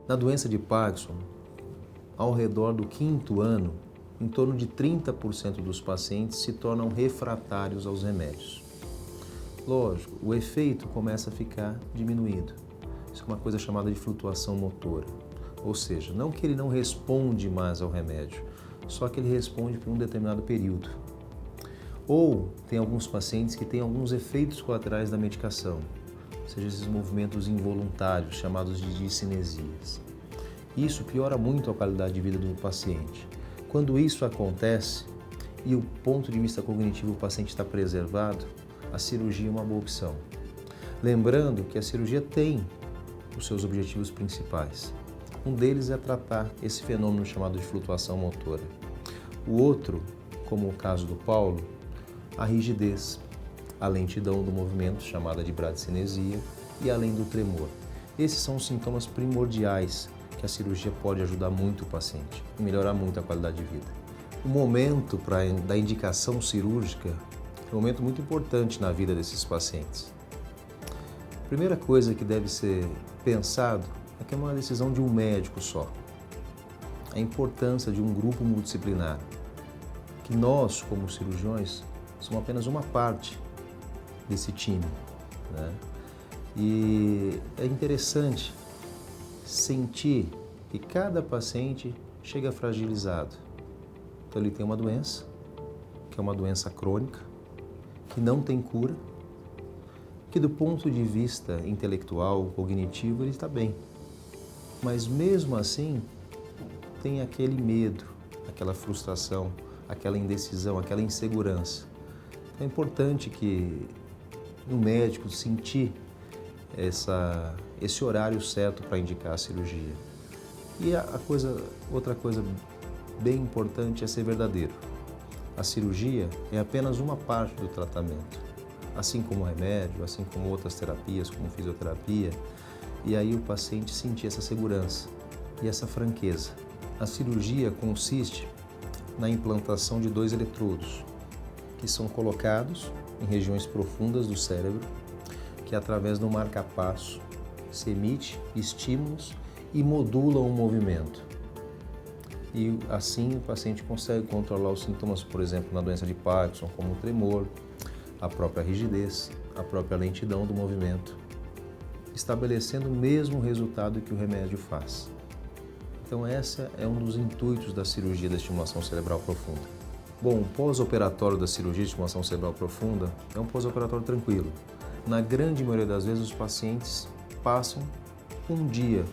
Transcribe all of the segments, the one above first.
Na doença de Parkinson, ao redor do 5º ano, em torno de 30% dos pacientes se tornam refratários aos remédios. Lógico, o efeito começa a ficar diminuído. Isso é uma coisa chamada de flutuação motora. Ou seja, não que ele não responde mais ao remédio, só que ele responde por um determinado período. Ou tem alguns pacientes que têm alguns efeitos colaterais da medicação, ou seja, esses movimentos involuntários, chamados de discinesias. Isso piora muito a qualidade de vida do paciente. Quando isso acontece e o ponto de vista cognitivo do paciente está preservado, a cirurgia é uma boa opção. Lembrando que a cirurgia tem os seus objetivos principais. Um deles é tratar esse fenômeno chamado de flutuação motora. O outro, como o caso do Paulo, a rigidez, a lentidão do movimento, chamada de bradicinesia, e além do tremor. Esses são os sintomas primordiais que a cirurgia pode ajudar muito o paciente e melhorar muito a qualidade de vida. O momento da indicação cirúrgica é um momento muito importante na vida desses pacientes. A primeira coisa que deve ser pensado é que é uma decisão de um médico só. A importância de um grupo multidisciplinar, que nós, como cirurgiões, somos apenas uma parte desse time, né? E é interessante sentir que cada paciente chega fragilizado. Então ele tem uma doença, que é uma doença crônica, que não tem cura, que do ponto de vista intelectual, cognitivo, ele está bem. Mas mesmo assim, tem aquele medo, aquela frustração, aquela indecisão, aquela insegurança. Então é importante que o médico sentir esse horário certo para indicar a cirurgia. E outra coisa bem importante é ser verdadeiro. A cirurgia é apenas uma parte do tratamento, assim como o remédio, assim como outras terapias, como fisioterapia, e aí o paciente sentir essa segurança e essa franqueza. A cirurgia consiste na implantação de 2 eletrodos, que são colocados em regiões profundas do cérebro, que através do marca-passo se emite estímulos e modulam o movimento. E assim o paciente consegue controlar os sintomas, por exemplo, na doença de Parkinson, como o tremor, a própria rigidez, a própria lentidão do movimento, estabelecendo o mesmo resultado que o remédio faz. Então esse é um dos intuitos da cirurgia da estimulação cerebral profunda. Bom, o pós-operatório da cirurgia de estimulação cerebral profunda é um pós-operatório tranquilo. Na grande maioria das vezes os pacientes passam um dia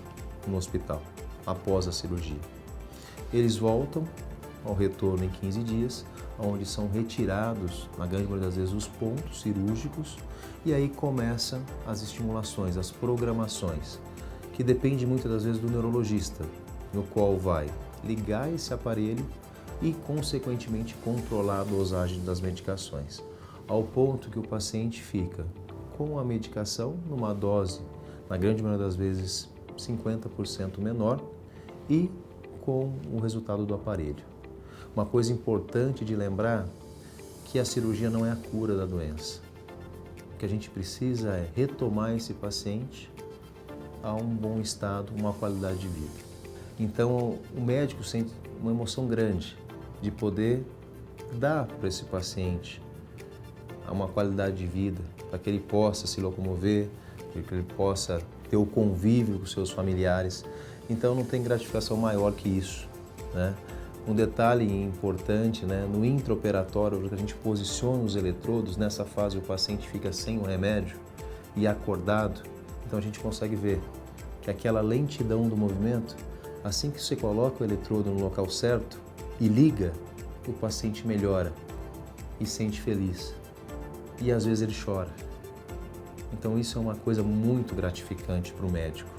no hospital após a cirurgia. Eles voltam ao retorno em 15 dias, onde são retirados, na grande maioria das vezes, os pontos cirúrgicos e aí começam as estimulações, as programações, que depende muitas das vezes do neurologista, no qual vai ligar esse aparelho e, consequentemente, controlar a dosagem das medicações, ao ponto que o paciente fica com a medicação numa dose, na grande maioria das vezes, 50% menor e com o resultado do aparelho. Uma coisa importante de lembrar que a cirurgia não é a cura da doença. O que a gente precisa é retomar esse paciente a um bom estado, uma qualidade de vida. Então, o médico sente uma emoção grande de poder dar para esse paciente uma qualidade de vida, para que ele possa se locomover, para que ele possa ter o convívio com seus familiares. Então não tem gratificação maior que isso, né? Um detalhe importante, né? No intraoperatório, que a gente posiciona os eletrodos, nessa fase o paciente fica sem o remédio e acordado, então a gente consegue ver que aquela lentidão do movimento, assim que você coloca o eletrodo no local certo e liga, o paciente melhora e sente feliz. E às vezes ele chora. Então isso é uma coisa muito gratificante para o médico.